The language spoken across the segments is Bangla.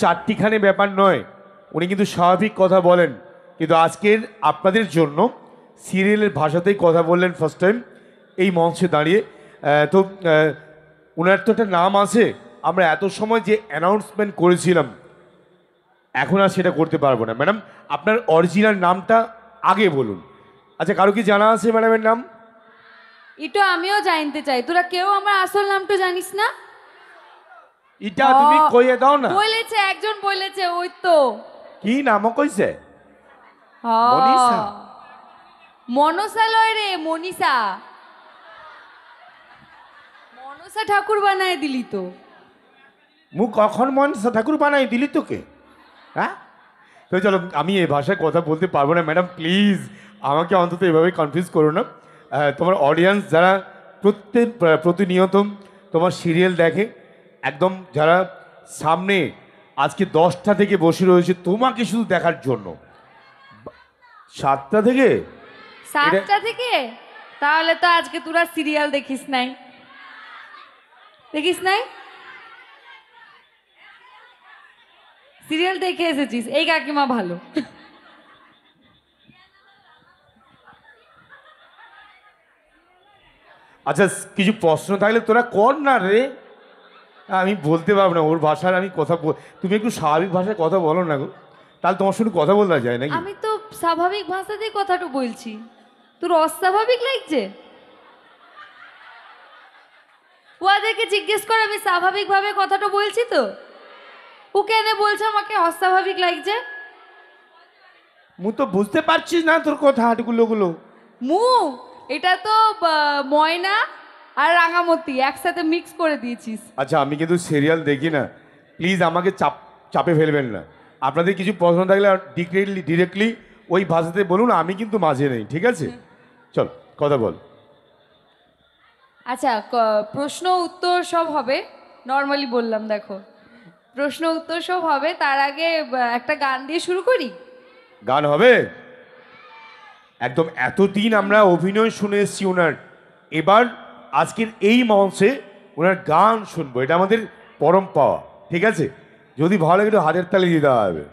চারটিখানি ব্যাপার নয়, উনি কিন্তু স্বাভাবিক কথা বলেন, কিন্তু আজকের আপনাদের জন্য সিরিয়ালের ভাষাতেই কথা বললেন ফার্স্ট টাইম এই মঞ্চে দাঁড়িয়ে। তো ওনার তো একটা নাম আছে, আমরা এত সময় যে অ্যানাউন্সমেন্ট করেছিলাম এখন আর সেটা করতে পারবো না। ম্যাডাম, আপনার অরিজিনাল নামটা আগে বলুন। আচ্ছা, কারো কি জানা আছে ম্যাডামের নাম? এটা আমিও জানতে চাই, তোরা কেউ আমার আসল নামটা জানিস না? এটা তুমি কইয়ে দাও না। বলেছে একজন, বলেছে ওই তো। কি নাম কইছে? মনীষা। মনসা লয় রে, মনীষা। মনসা ঠাকুর বানায় দিলি তো। মু কখন মনসা ঠাকুর বানাই দিলি তোকে? হ্যাঁ, তো চলো, আমি এই ভাষায় কথা বলতে পারবো না ম্যাডাম, প্লিজ আমাকে অন্তত এভাবে কনফিউজ করো না। তোমার অডিয়েন্স যারা প্রতিনিয়ত তোমার সিরিয়াল দেখে, একদম যারা সামনে আজকে 10টা থেকে বসে রয়েছে তোমাকে শুধু দেখার জন্য, 7টা থেকে 7টা থেকে, তাহলে তো আজকে তোরা সিরিয়াল দেখিস নাই। দেখিস নাই? সিরিয়াল দেখে এসেছিস, এই কাকিমা ভালো। আচ্ছা, কিছু প্রশ্ন থাকলে তোরা কর না রে। আমি বলতে পারবো না ওর ভাষার, আমি কথা তুমি একটু স্বাভাবিক ভাষায় কথা বলো না গো, তাহলে তোমার সঙ্গে কথা বলতে যায় নাকি? আমি তো স্বাভাবিক ভাষাতেই কথাটা বলছি, তোর অস্বাভাবিক লাগছে? ওদেরকে জিজ্ঞেস কর, আমি স্বাভাবিকভাবে কথাটা বলছি তো। ও কেন বলছে আমাকে অস্বাভাবিক লাগছে? মু তো বুঝতে পারছিস না তোর কথা হাটগুলো। মু, এটা তো ময়না আর রাঙামতি একসাথে মিক্স করে দিয়েছিস। আচ্ছা, আমি কিন্তু সিরিয়াল দেখি না, প্লিজ আমাকে চাপে ফেলবেন না। আপনাদের কিছু প্রশ্ন থাকলে ডিরেক্টলি ওই ভাষাতে বলুন, আমি কিন্তু মাঝে নেই, ঠিক আছে? চল, কথা বল। আচ্ছা, প্রশ্ন উত্তর সব হবে, নর্মালি বললাম। দেখো, প্রশ্ন উত্তর সব হবে, তার আগে একটা গান দিয়ে শুরু করি। গান হবে একদম। এতদিন আমরা অভিনয় শুনে এসেছি ওনার, এবার আজকের এই মঞ্চে ওনার গান শুনবো, এটা আমাদের পরম পাওয়া, ঠিক আছে? যদি ভালো লাগে একটু হাতের তালি দিতে হবে,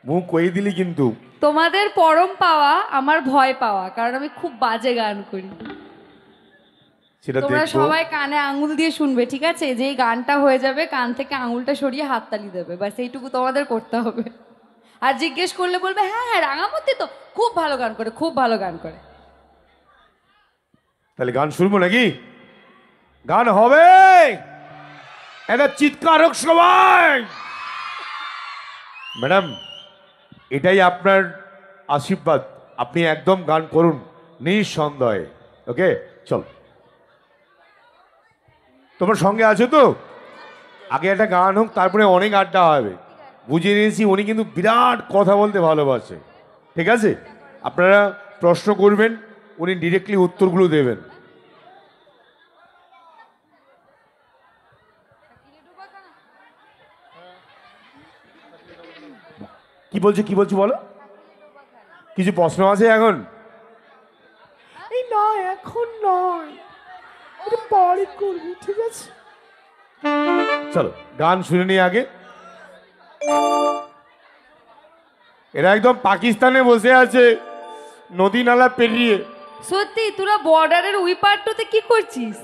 মুখ কয়ে দিলি কিন্তু। তোমাদের পরম পাওয়া, আমার ভয় পাওয়া, কারণ আমি খুব বাজে গান করি। সেটা তোমরা দেখবো। সবাই কানে আঙুল দিয়ে শুনবে, ঠিক আছে? যেই গানটা হয়ে যাবে কান থেকে আঙুলটা সরিয়ে হাততালি দেবে, বাস এইটুকু তোমাদের করতে হবে। আর জিজ্ঞেস করলে বলবে হ্যাঁ হ্যাঁ রাঙামতি তো খুব ভালো গান করে, খুব ভালো গান করে। তাহলে গান শুনবো নাকি? গান হবে, একটা চিৎকার হোক সবাই। ম্যাডাম, এটাই আপনার আশীর্বাদ, আপনি একদম গান করুন নিঃসন্দেহে। ওকে, চল। তোমার সঙ্গে আছো তো? আগে একটা গান হোক, তারপরে অনেক আড্ডা হবে। বুঝিয়ে নিয়েছি উনি কিন্তু বিরাট কথা বলতে ভালোবাসে, ঠিক আছে? আপনারা প্রশ্ন করবেন, উনি ডিরেক্টলি উত্তরগুলো দেবেন। কি বলছো বলো? কিছু প্রশ্ন আছে এখন? এই না, এখন নয়, এটা পরে করবি, ঠিক আছে? চলো গান শুনে নি আগে। এরা একদম পাকিস্তানে বসে আছে, নদী নালা পেরিয়ে। সত্যি তোরা বর্ডারের ওই পারটাতে কি করছিস?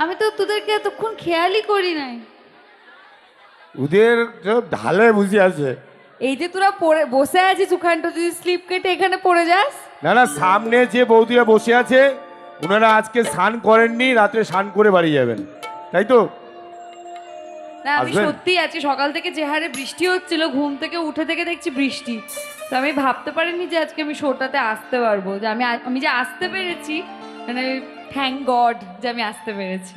আমি তো তোদেরকে এতক্ষণ খেয়ালই করি নাই। ওদের ঢালে বসে আছে। এই যে তোরা পড়ে বসে আছিস ওখানটা, যদি স্লিপ কেটে এখানে পড়ে যাস। না না, সামনে যে বৌদিরা বসে আছে ওনারা আজকে স্নান করেননি, রাত্রে স্নান করে বাড়ি যাবেন, তাই তো? না, আমি সত্যি আজকে সকাল থেকে যে হারে বৃষ্টি হচ্ছিল, ঘুম থেকে উঠে থেকে দেখছি বৃষ্টি, তো আমি ভাবতে পারিনি যে আজকে আমি শোটাতে আসতে পারবো, যে আমি যে আসতে পেরেছি, মানে থ্যাংক গড যে আমি আসতে পেরেছি।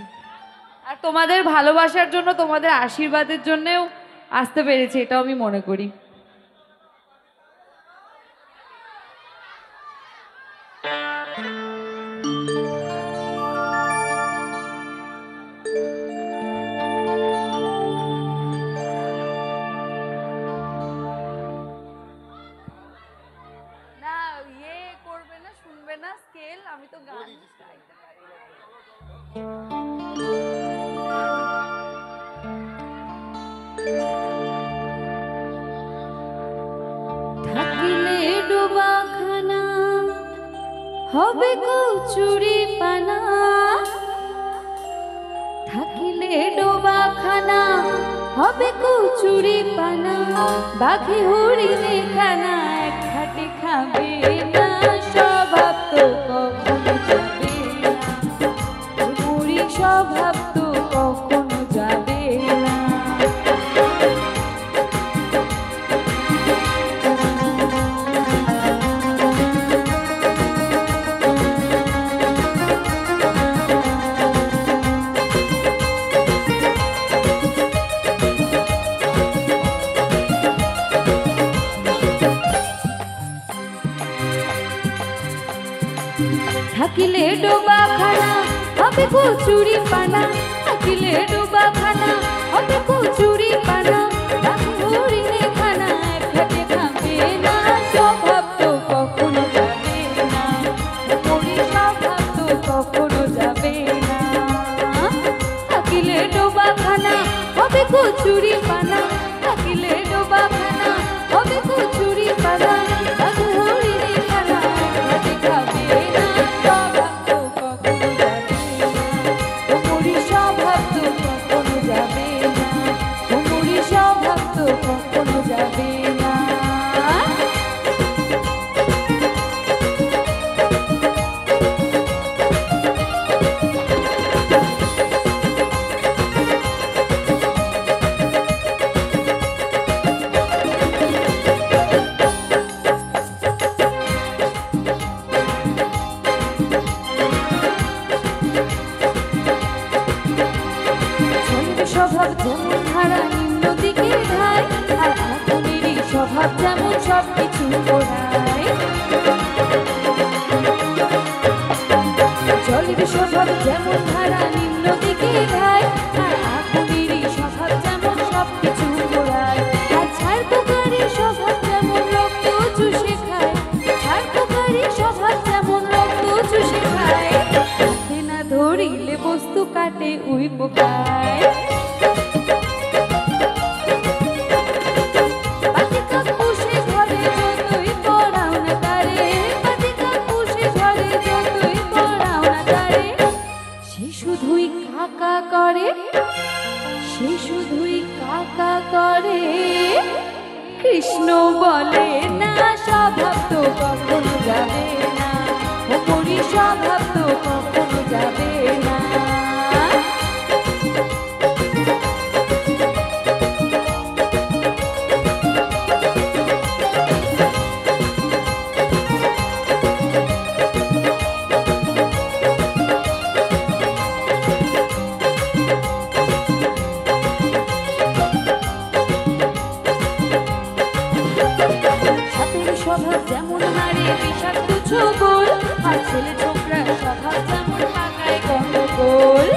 আর তোমাদের ভালোবাসার জন্য, তোমাদের আশীর্বাদের জন্যও আসতে পেরেছি, এটাও আমি মনে করি। না ইয়ে করবে না, শুনবে না স্কেল, আমি তো গান গাইতে পারি। হবে কচুরি পানা থাকিলে ডোবা খানা হবে কচুরি পানা বাঘে হরিণে খানা এক খাটে খাবে না স্বভাব তো কখনো যাবে না মুড়ি স্বভাব তো কখনো যাবে না থাকিলে ডোবা খানা হবে কচুরি পানা থাকিলে ডোবা খানা হবে কচুরি পানা বাঘে হরিণে খানা এক খাটে খাবে না স্বভাব তো কখনো যাবে না মুড়ি স্বভাব তো কখনো যাবে না থাকিলে ডোবা খানা হবে কচুরি পানা থাকিলে ডোবা খানা হবে কচুরি পানা বাঘে হরিণে খানা এক খাটে খাবে না স্বভাব তো কখনো যাবে না মুড়ি স্বভাব তো কখনো যাবে না মুড়ি স্বভাব তো কখনো যাবে না স্বভাব যেমন ধারা নিম্ন দিকে ধায় আর আগুনেরই স্বভাব যেমন সব কিছু ওড়ায় জলের স্বভাব যেমন ধারা নিম্ন দিকে ধায় আর আগুনেরই স্বভাব যেমন সব কিছু ওড়ায় আর ছাড় পোকারের স্বভাব যেমন রক্ত চুষে খায় ছাড় পোকারের স্বভাব যেমন রক্ত চুষে খায় হাতে না ধরিলে বস্তু কাটে উই পোকায় সে শুধুই কাকা করে কৃষ্ণ বলে না স্বভাব তো কখনো যাবে না মুড়ি স্বভাব তো কখনো যাবে না স্বভাব যেমন হারে বিষাক্ত ছোবল আর ছেলে ছোকরা স্বভাব যেমন পাকায় গন্ডগোল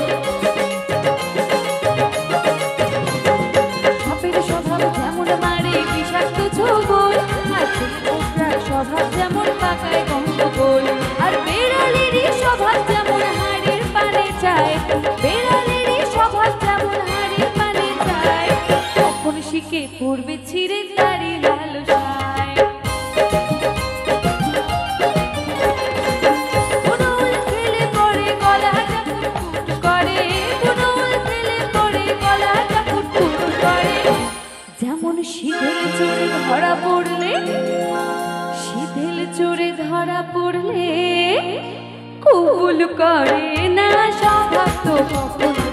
সাপের স্বভাব যেমন মারে বিষাক্ত ছোবল আর ছেলে ছোকরা স্বভাব যেমন পাকায় গন্ডগোল আর বেড়ালেরই স্বভাব যেমন হাড়ের পানে চায় বেড়ালেরই স্বভাব যেমন হাড়ের পানে চায় কখন শিখে পড়বে ছিঁড়ে তারি লালসায় যেমন শীতেল চোরে ধরা পড়লে শীতেল চোরে ধরা পড়লে কবুল করে না স্বভাব তো কখনো